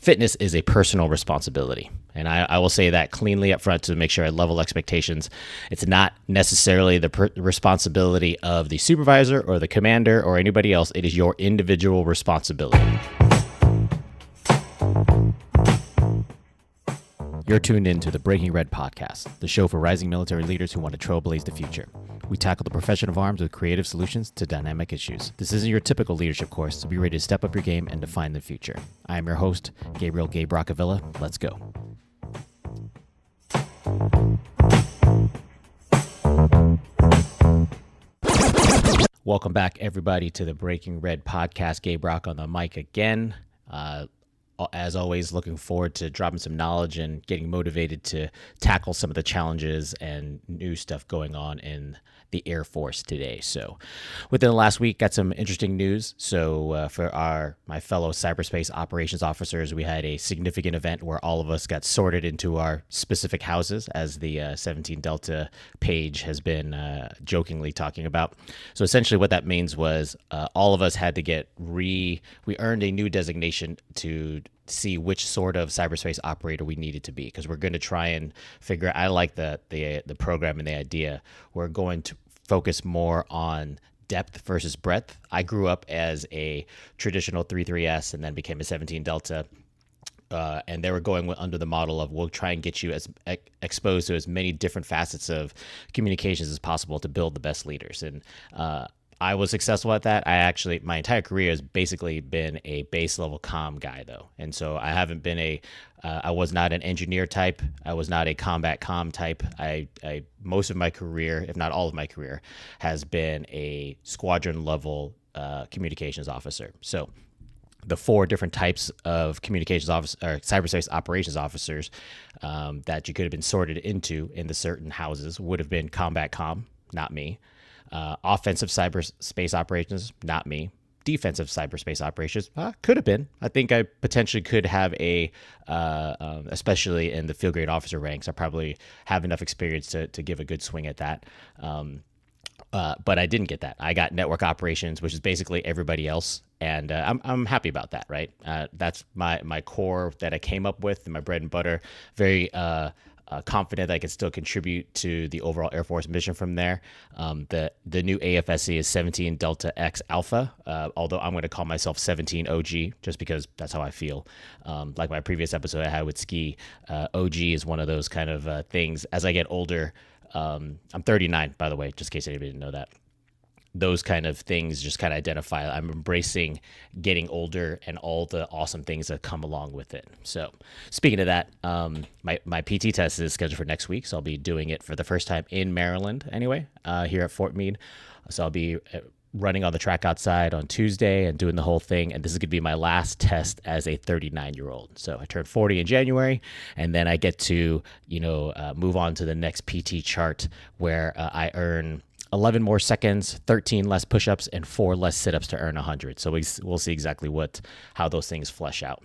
fitness is a personal responsibility. And I will say that cleanly up front to make sure I level expectations. It's not necessarily the responsibility of the supervisor or the commander or anybody else. It is your individual responsibility. You're tuned in to the Breaking Red podcast, the show for rising military leaders who want to trailblaze the future. We tackle the profession of arms with creative solutions to dynamic issues. This isn't your typical leadership course, so be ready to step up your game and define the future. I am your host, Gabriel Gay Brocavilla. Let's go. Welcome back, everybody, to the Breaking Red podcast. Gay Brock on the mic again. As always, looking forward to dropping some knowledge and getting motivated to tackle some of the challenges and new stuff going on in the Air Force today. So within the last week, got some interesting news. So for my fellow cyberspace operations officers, we had a significant event where all of us got sorted into our specific houses, as the 17 Delta page has been jokingly talking about. So essentially what that means was all of us had to we earned a new designation to see which sort of cyberspace operator we needed to be, because we're going to try and figure out, I like the program and the idea. We're going to focus more on depth versus breadth. I grew up as a traditional 3.3S and then became a 17 Delta. And they were going under the model of, we'll try and get you as exposed to as many different facets of communications as possible to build the best leaders. And I was successful at that. My entire career has basically been a base level comm guy, though. And so I haven't been I was not an engineer type. I was not a combat comm type. Most of my career, if not all of my career, has been a squadron level communications officer. So the four different types of communications officer or cyberspace operations officers that you could have been sorted into in the certain houses would have been combat comm, not me. Offensive cyberspace operations, not me. Defensive cyberspace operations, could have been. I think I potentially could have especially in the field grade officer ranks, I probably have enough experience to give a good swing at that. But I didn't get that. I got network operations, which is basically everybody else. And I'm happy about that, right? That's my core that I came up with, my bread and butter. Very confident that I can still contribute to the overall Air Force mission from there. The new AFSC is 17 Delta X Alpha, although I'm going to call myself 17 OG just because that's how I feel. Like my previous episode I had with Ski, OG is one of those kind of things. As I get older, I'm 39, by the way, just in case anybody didn't know that. Those kind of things just kind of identify. I'm embracing getting older and all the awesome things that come along with it. So speaking of that, my PT test is scheduled for next week. So I'll be doing it for the first time in Maryland anyway, here at Fort Meade. So I'll be running on the track outside on Tuesday and doing the whole thing. And this is going to be my last test as a 39-year-old. So I turned 40 in January, and then I get to, move on to the next PT chart where I earn 11 more seconds, 13 less push-ups, and 4 less sit-ups to earn 100. So we'll see exactly how those things flesh out.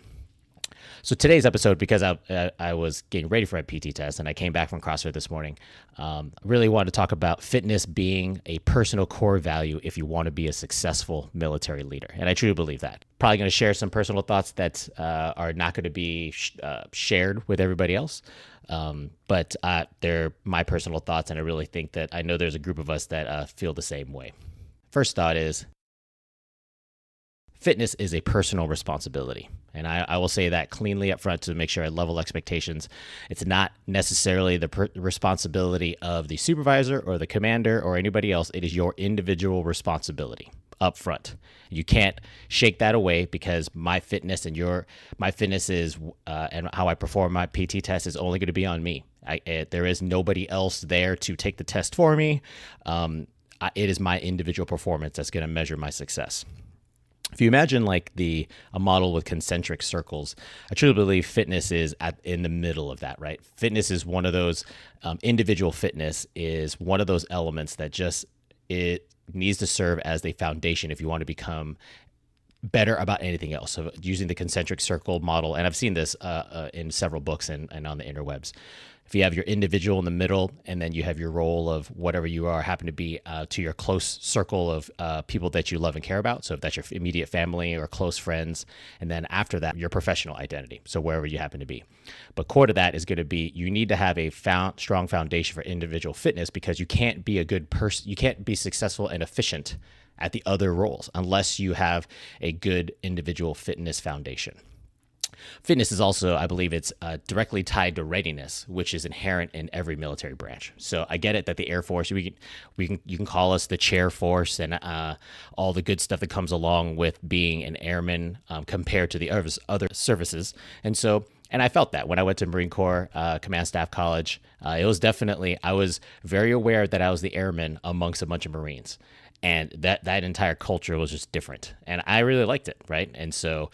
So today's episode, because I was getting ready for my PT test and I came back from CrossFit this morning, really wanted to talk about fitness being a personal core value if you want to be a successful military leader. And I truly believe that. Probably going to share some personal thoughts that are not going to be shared with everybody else. But they're my personal thoughts, and I really think that I know there's a group of us that feel the same way. First thought is, fitness is a personal responsibility. And I will say that cleanly up front to make sure I level expectations. It's not necessarily the responsibility of the supervisor or the commander or anybody else. It is your individual responsibility up front. You can't shake that away, because my fitness and and how I perform my PT test is only going to be on me. There is nobody else there to take the test for me. It is my individual performance that's going to measure my success. If you imagine like a model with concentric circles, I truly believe fitness is in the middle of that, right? Fitness is one of those, individual fitness is one of those elements that it needs to serve as the foundation if you want to become better about anything else. So using the concentric circle model, and I've seen this in several books and on the interwebs, If you have your individual in the middle, and then you have your role of whatever you are, happen to be to your close circle of people that you love and care about. So if that's your immediate family or close friends, and then after that, your professional identity. So wherever you happen to be. But core to that is going to be you need to have a strong foundation for individual fitness, because you can't be a good person, you can't be successful and efficient at the other roles unless you have a good individual fitness foundation. Fitness is also, I believe, it's directly tied to readiness, which is inherent in every military branch. So I get it that the Air Force, you can call us the chair force and all the good stuff that comes along with being an airman compared to the other services. And I felt that when I went to Marine Corps Command Staff College. It was definitely, I was very aware that I was the airman amongst a bunch of Marines. And that entire culture was just different, and I really liked it, right? And so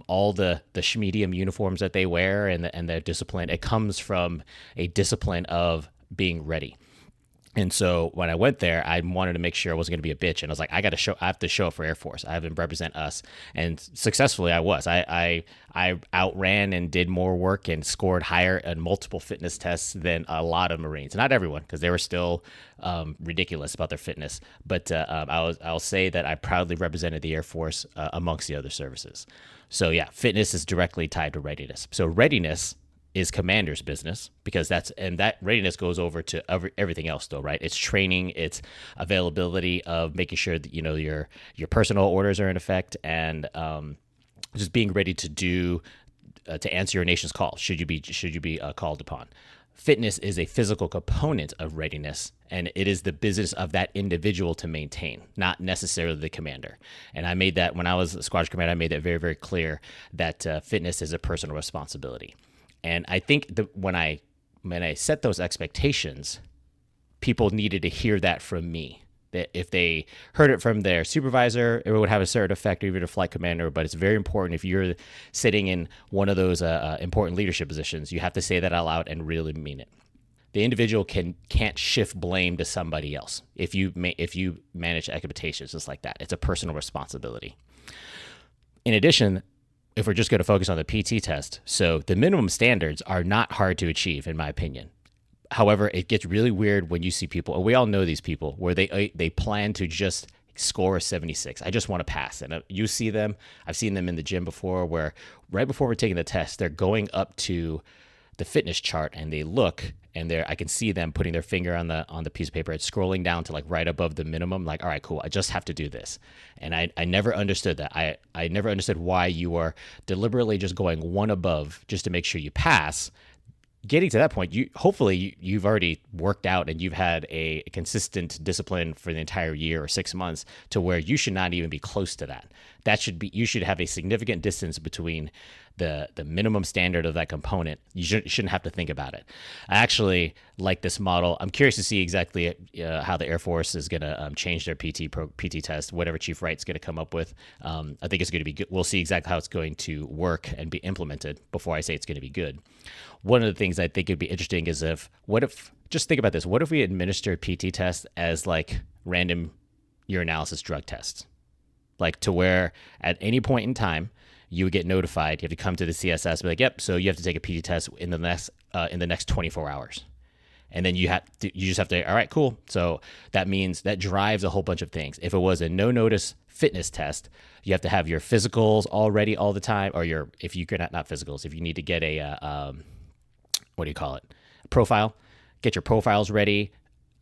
all the schmedium uniforms that they wear and their discipline, it comes from a discipline of being ready. And so when I went there, I wanted to make sure I wasn't going to be a bitch. And I was like, I have to show up for Air Force. I have to represent us. And successfully I was. I outran and did more work and scored higher on multiple fitness tests than a lot of Marines. Not everyone, because they were still ridiculous about their fitness. But I'll say that I proudly represented the Air Force amongst the other services. So yeah, fitness is directly tied to readiness. So readiness is commander's business, because that readiness goes over to everything else though, right? It's training, it's availability of making sure that your personal orders are in effect, and just being ready to do to answer your nation's call should you be called upon. Fitness is a physical component of readiness, and it is the business of that individual to maintain, not necessarily the commander. And I made that when I was a squadron commander. I made that very, very clear that fitness is a personal responsibility. And I think that when I set those expectations, people needed to hear that from me. That if they heard it from their supervisor, it would have a certain effect, or even a flight commander. But it's very important, if you're sitting in one of those important leadership positions, you have to say that out loud and really mean it. The individual can't shift blame to somebody else. If you manage expectations just like that, it's a personal responsibility. In addition, if we're just going to focus on the PT test, so the minimum standards are not hard to achieve, in my opinion. However, it gets really weird when you see people, and we all know these people, where they plan to just score a 76. I just want to pass. And you see them, I've seen them in the gym before, where right before we're taking the test, they're going up to the fitness chart and they look, and I can see them putting their finger on the piece of paper. It's scrolling down to like right above the minimum, like, all right, cool, I just have to do this. And I never understood that. I never understood why you are deliberately just going one above just to make sure you pass. Getting to that point, you've already worked out and you've had a consistent discipline for the entire year or 6 months to where you should not even be close to that. You should have a significant distance between the minimum standard of that component. You shouldn't have to think about it. I actually like this model. I'm curious to see exactly how the Air Force is going to change their PT test, whatever Chief Wright's going to come up with. I think it's going to be good. We'll see exactly how it's going to work and be implemented before I say it's going to be good. One of the things I think would be interesting is just think about this. What if we administered PT tests as like random urinalysis drug tests? Like to where at any point in time, you would get notified. You have to come to the CSS and be like, yep, so you have to take a PT test in the next 24 hours. And then you just have to, all right, cool. So that means that drives a whole bunch of things. If it was a no-notice fitness test, you have to have your physicals all ready all the time, or if you could not physicals, if you need to get a, what do you call it? Profile, get your profiles ready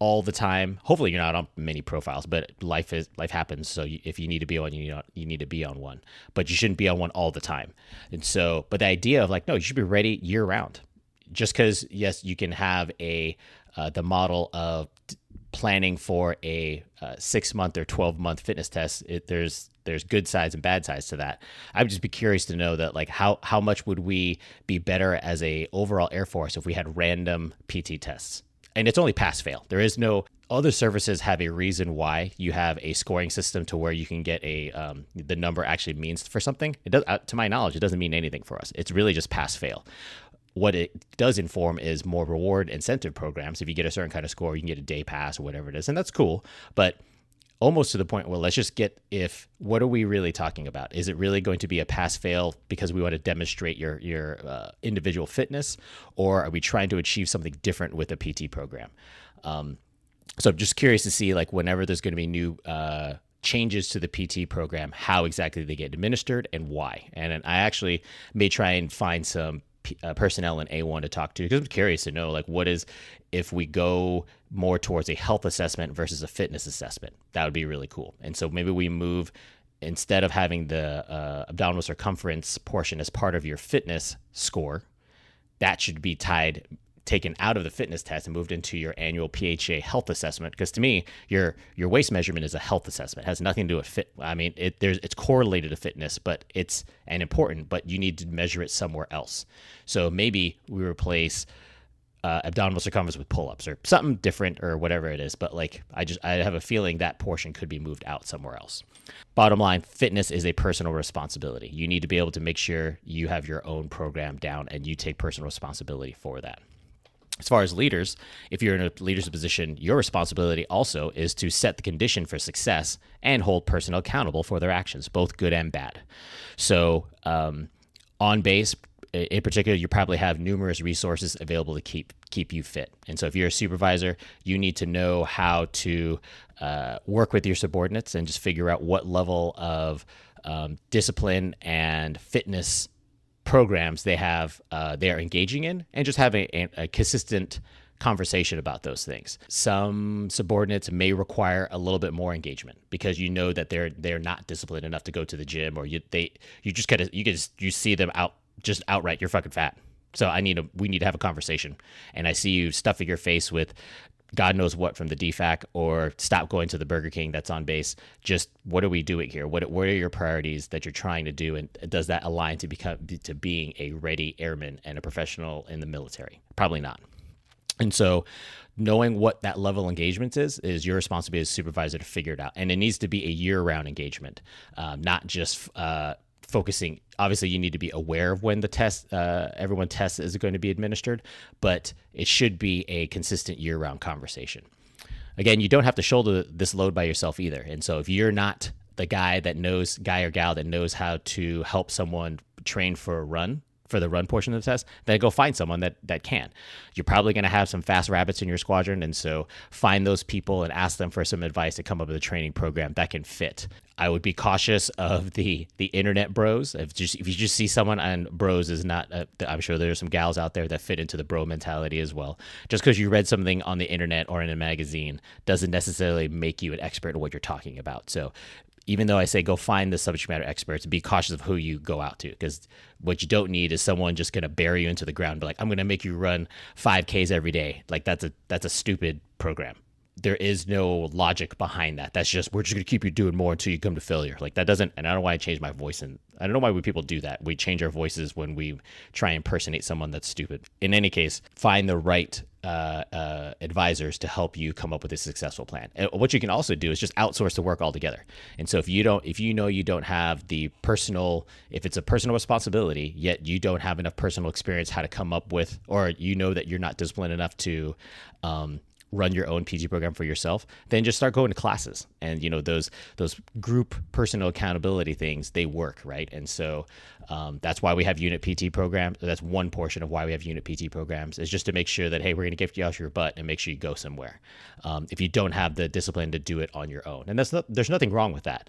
all the time. Hopefully you're not on many profiles, but life happens. So if you need to be on, you need to be on one, but you shouldn't be on one all the time. And so, but the idea of like, no, you should be ready year round. Just because, yes, you can have the model of planning for a 6-month or 12-month fitness test. There's good sides and bad sides to that. I would just be curious to know that, like, how much would we be better as a overall Air Force if we had random PT tests? And it's only pass fail. There is no other services have a reason why you have a scoring system to where you can get the number actually means for something. It does, to my knowledge, it doesn't mean anything for us. It's really just pass fail. What it does inform is more reward incentive programs. If you get a certain kind of score, you can get a day pass or whatever it is, and that's cool. But almost to the point where let's just get, if what are we really talking about? Is it really going to be a pass fail because we want to demonstrate your individual fitness, or are we trying to achieve something different with a PT program? So I'm just curious to see, like, whenever there's going to be new changes to the PT program, how exactly they get administered and why. And I actually may try and find some personnel in A1 to talk to, because I'm curious to know, like, what is, if we go more towards a health assessment versus a fitness assessment. That would be really cool. And so maybe we move, instead of having the abdominal circumference portion as part of your fitness score, that should be taken out of the fitness test and moved into your annual PHA health assessment. Because to me, your waist measurement is a health assessment. It has nothing to do with fit. I mean, it's correlated to fitness, but it's and important, but you need to measure it somewhere else. So maybe we replace abdominal circumference with pull-ups or something different or whatever it is. But like, I have a feeling that portion could be moved out somewhere else. Bottom line, fitness is a personal responsibility. You need to be able to make sure you have your own program down and you take personal responsibility for that. As far as leaders, if you're in a leadership position, your responsibility also is to set the condition for success and hold personnel accountable for their actions, both good and bad. So on base, in particular, you probably have numerous resources available to keep you fit. And so if you're a supervisor, you need to know how to work with your subordinates and just figure out what level of discipline and fitness programs they are engaging in, and just have a consistent conversation about those things. Some subordinates may require a little bit more engagement because you know that they're not disciplined enough to go to the gym, or you see them outright, you're fucking fat. So we need to have a conversation. And I see you stuffing your face with God knows what from the DFAC, or stop going to the Burger King that's on base. Just what are we doing here? What are your priorities that you're trying to do? And does that align to being a ready airman and a professional in the military? Probably not. And so knowing what that level of engagement is your responsibility as a supervisor to figure it out. And it needs to be a year-round engagement, not just focusing. Obviously, you need to be aware of when the everyone tests is going to be administered, but it should be a consistent year-round conversation. Again, you don't have to shoulder this load by yourself either. And so if you're not the guy or gal that knows how to help someone train for the run portion of the test, then go find someone that can. You're probably going to have some fast rabbits in your squadron, and so find those people and ask them for some advice to come up with a training program that can fit. I would be cautious of the internet bros. If you just see someone on bros is not, I'm sure there's some gals out there that fit into the bro mentality as well. Just because you read something on the internet or in a magazine doesn't necessarily make you an expert in what you're talking about. So even though I say go find the subject matter experts, be cautious of who you go out to, because what you don't need is someone just going to bury you into the ground and be like, I'm going to make you run 5Ks every day. Like that's a stupid program. There is no logic behind that. That's just, we're just going to keep you doing more until you come to failure. Like that doesn't, and I don't know why I changed my voice. And I don't know why people do that. We change our voices when we try and impersonate someone that's stupid. In any case, find the right advisors to help you come up with a successful plan. And what you can also do is just outsource the work altogether. And so if you know you don't have the personal, if it's a personal responsibility, yet you don't have enough personal experience how to come up with, or you know that you're not disciplined enough to run your own PT program for yourself, then just start going to classes. And those group personal accountability things, they work, right? And so that's why we have unit PT programs. That's one portion of why we have unit PT programs, is just to make sure that, hey, we're going to get you out your butt and make sure you go somewhere. If you don't have the discipline to do it on your own, and there's nothing wrong with that.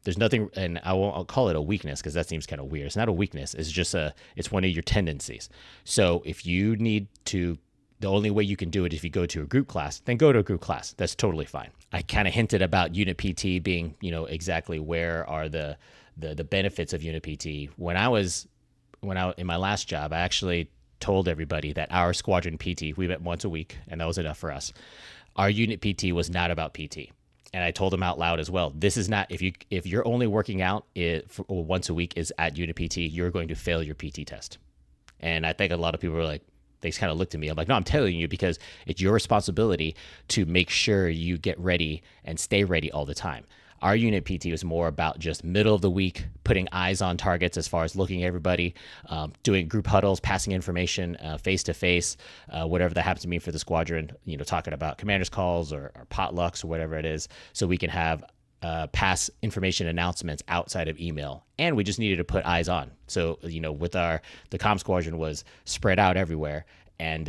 There's nothing, and I'll call it a weakness, because that seems kind of weird. It's not a weakness. It's just it's one of your tendencies. So if you need to, the only way you can do it is if you go to a group class, then go to a group class. That's totally fine. I kind of hinted about unit PT being, exactly where are the benefits of unit PT. When I in my last job, I actually told everybody that our squadron PT, we met once a week, and that was enough for us. Our unit PT was not about PT. And I told them out loud as well, this is not, if you're only working out once a week is at unit PT, you're going to fail your PT test. And I think a lot of people were like, they kind of looked at me. I'm like, no, I'm telling you, because it's your responsibility to make sure you get ready and stay ready all the time. Our unit PT was more about just middle of the week, putting eyes on targets as far as looking at everybody, doing group huddles, passing information face to face, whatever that happens to mean for the squadron, talking about commanders calls or potlucks or whatever it is, so we can have pass information announcements outside of email. And we just needed to put eyes on. So, with the comm squadron was spread out everywhere. And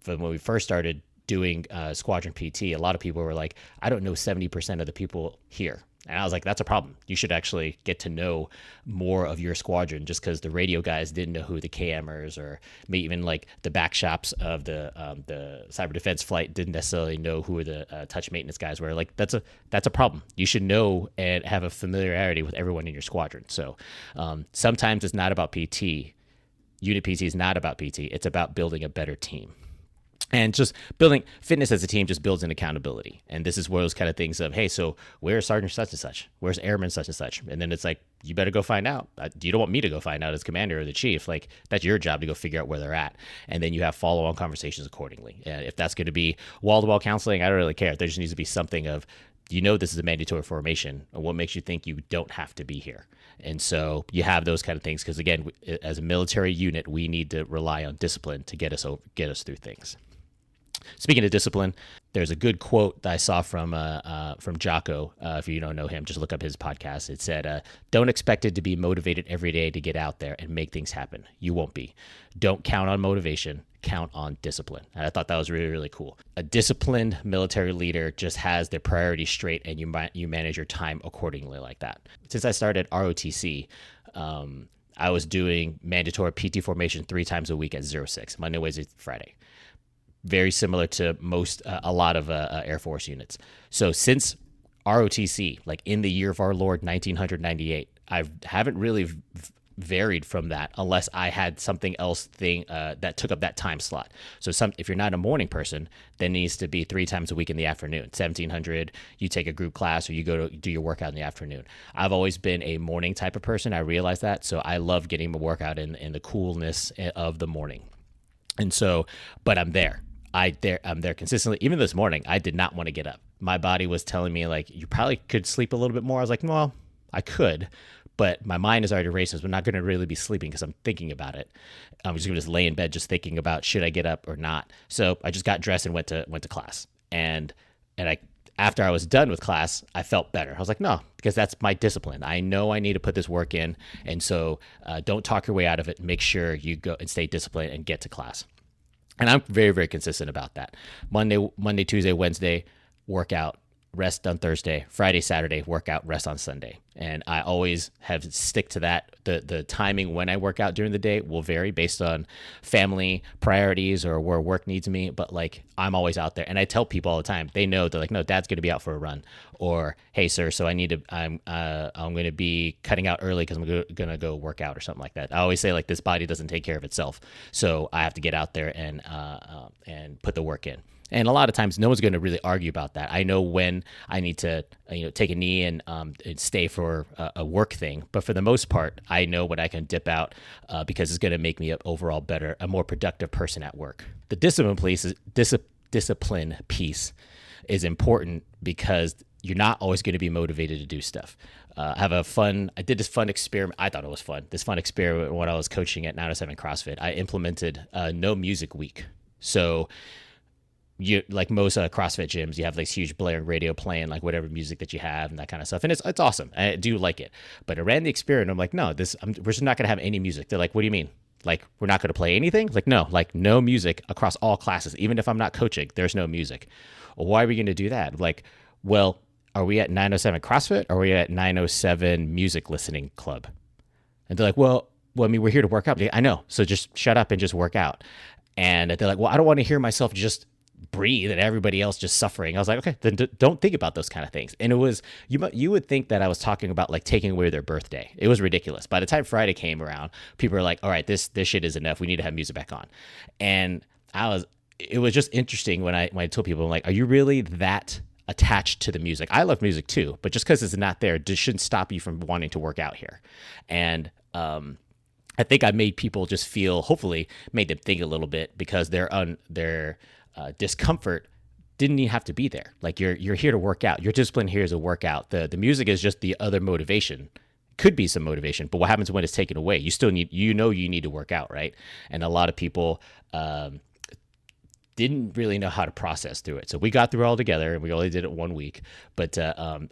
from when we first started doing squadron PT, a lot of people were like, I don't know 70% of the people here. And I was like, that's a problem. You should actually get to know more of your squadron, just because the radio guys didn't know who the KMers or maybe even like the back shops of the cyber defense flight didn't necessarily know who the touch maintenance guys were. Like that's a problem. You should know and have a familiarity with everyone in your squadron. So sometimes it's not about PT. Unit PT is not about PT. It's about building a better team. And just building fitness as a team just builds in accountability. And this is where those kind of things of, hey, so where's Sergeant such and such? Where's Airman such and such? And then it's like, you better go find out. You don't want me to go find out as commander or the chief. Like, that's your job to go figure out where they're at. And then you have follow-on conversations accordingly. And if that's going to be wall-to-wall counseling, I don't really care. There just needs to be something of, this is a mandatory formation. And what makes you think you don't have to be here? And so you have those kind of things. Because again, as a military unit, we need to rely on discipline to get us through things. Speaking of discipline, there's a good quote that I saw from Jocko. If you don't know him, just look up his podcast. It said, don't expect it to be motivated every day to get out there and make things happen. You won't be. Don't count on motivation. Count on discipline. And I thought that was really, really cool. A disciplined military leader just has their priorities straight, and you manage your time accordingly like that. Since I started ROTC, I was doing mandatory PT formation 3 times a week at 06, Monday, Wednesday, Friday. Very similar to a lot of Air Force units. So since ROTC, like in the year of our Lord, 1998, I haven't really varied from that unless I had something else that took up that time slot. So if you're not a morning person, then it needs to be 3 times a week in the afternoon. 1700, you take a group class or you go to do your workout in the afternoon. I've always been a morning type of person. I realize that. So I love getting my workout in the coolness of the morning. And so, but I'm there. I'm there consistently. Even this morning, I did not want to get up. My body was telling me, like, you probably could sleep a little bit more. I was like, well, I could, but my mind is already racing. So I'm not going to really be sleeping because I'm thinking about it. I'm just going to just lay in bed just thinking about, should I get up or not? So I just got dressed and went to class. And after I was done with class, I felt better. I was like, no, because that's my discipline. I know I need to put this work in. And so don't talk your way out of it. Make sure you go and stay disciplined and get to class. And I'm very, very consistent about that. Monday, Tuesday, Wednesday, workout, rest on Thursday, Friday, Saturday, workout, rest on Sunday. And I always have stick to that. The timing when I work out during the day will vary based on family priorities or where work needs me. But like, I'm always out there. And I tell people all the time, they know, they're like, no, Dad's going to be out for a run. Or, hey, sir, so I'm going to be cutting out early because I'm going to go work out or something like that. I always say, like, this body doesn't take care of itself. So I have to get out there and put the work in. And a lot of times, no one's going to really argue about that. I know when I need to, take a knee and stay for a work thing. But for the most part, I know when I can dip out because it's going to make me an overall better, a more productive person at work. The discipline piece is important because you're not always going to be motivated to do stuff. I did this fun experiment. I thought it was fun. This fun experiment when I was coaching at 907 CrossFit. I implemented no music week. So you, like most CrossFit gyms, you have this huge blaring radio playing like whatever music that you have and that kind of stuff. And it's awesome. I do like it. But I ran the experiment. I'm like, no, we're just not going to have any music. They're like, what do you mean? Like, we're not going to play anything? Like, no, like no music across all classes. Even if I'm not coaching, there's no music. Well, why are we going to do that? Like, well, are we at 907 CrossFit or are we at 907 Music Listening Club? And they're like, well, I mean, we're here to work out. I know. So just shut up and just work out. And they're like, well, I don't want to hear myself just breathe and everybody else just suffering. I was like, okay, then don't think about those kind of things. And it was, you would think that I was talking about like taking away their birthday. It was ridiculous. By the time Friday came around, people were like, all right, this shit is enough. We need to have music back on. And it was just interesting when I told people, I'm like, are you really that attached to the music? I love music too, but just because it's not there, it shouldn't stop you from wanting to work out here. And I think I made people just feel, hopefully made them think a little bit, because their discomfort didn't even have to be there. Like you're here to work out. Your discipline here is a workout. The music is just the other motivation. Could be some motivation, but what happens when it's taken away? You still need, you need to work out, right? And a lot of people didn't really know how to process through it. So we got through it all together, and we only did it 1 week. But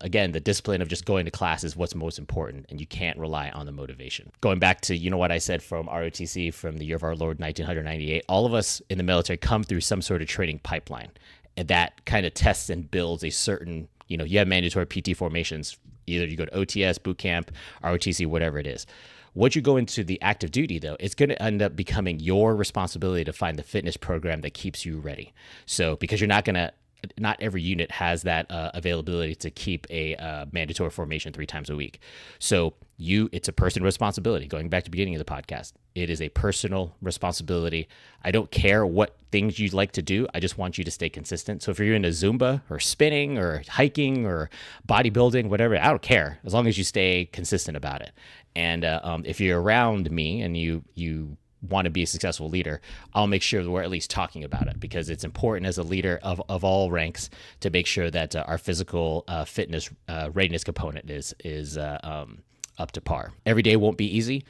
again, the discipline of just going to class is what's most important, and you can't rely on the motivation. Going back to, what I said from ROTC, from the year of our Lord, 1998, all of us in the military come through some sort of training pipeline, and that kind of tests and builds a certain, you have mandatory PT formations. Either you go to OTS, boot camp, ROTC, whatever it is. Once you go into the active duty, though, it's going to end up becoming your responsibility to find the fitness program that keeps you ready. So because not every unit has that availability to keep a mandatory formation 3 times a week. So it's a personal responsibility. Going back to the beginning of the podcast, it is a personal responsibility. I don't care what things you'd like to do. I just want you to stay consistent. So if you're into Zumba or spinning or hiking or bodybuilding, whatever, I don't care, as long as you stay consistent about it. And if you're around me and you want to be a successful leader, I'll make sure that we're at least talking about it, because it's important as a leader of all ranks to make sure that our physical fitness readiness component is up to par. Every day won't be easy,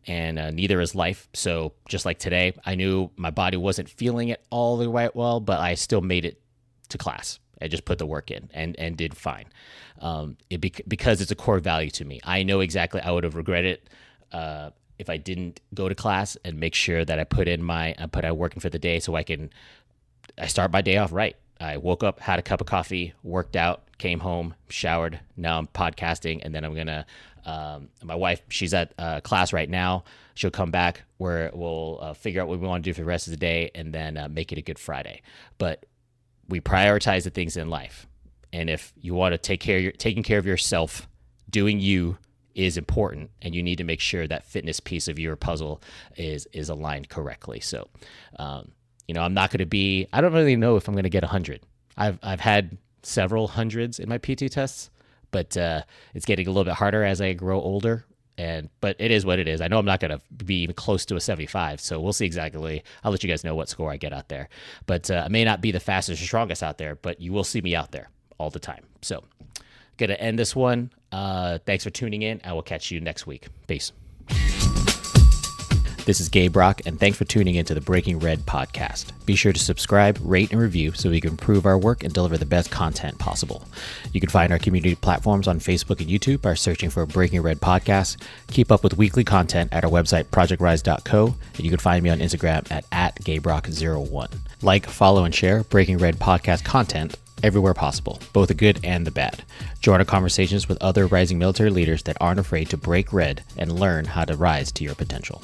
and neither is life. So just like today, I knew my body wasn't feeling it all the way well, but I still made it to class. I just put the work in and did fine. Because it's a core value to me. I know exactly I would have regretted if I didn't go to class and make sure that I put out working for the day, so I start my day off right. I woke up, had a cup of coffee, worked out, came home, showered. Now I'm podcasting, and then I'm gonna. My wife, she's at class right now. She'll come back where we'll figure out what we want to do for the rest of the day, and then make it a good Friday. But we prioritize the things in life, and if you want to taking care of yourself, doing you is important, and you need to make sure that fitness piece of your puzzle is aligned correctly. So, I'm not going to be. I don't really know if I'm going to get 100. I've had several hundreds in my PT tests, but it's getting a little bit harder as I grow older. But it is what it is. I know I'm not going to be even close to a 75, so we'll see exactly. I'll let you guys know what score I get out there. But I may not be the fastest or strongest out there, but you will see me out there all the time. So, going to end this one. Thanks for tuning in. I will catch you next week. Peace. This is Gabe Brock, and thanks for tuning into the Breaking Red podcast. Be sure to subscribe, rate, and review so we can improve our work and deliver the best content possible. You can find our community platforms on Facebook and YouTube by searching for Breaking Red Podcast. Keep up with weekly content at our website, projectrise.co, and you can find me on Instagram at GabeRock01. Like, follow, and share Breaking Red podcast content everywhere possible, both the good and the bad. Join our conversations with other rising military leaders that aren't afraid to break red and learn how to rise to your potential.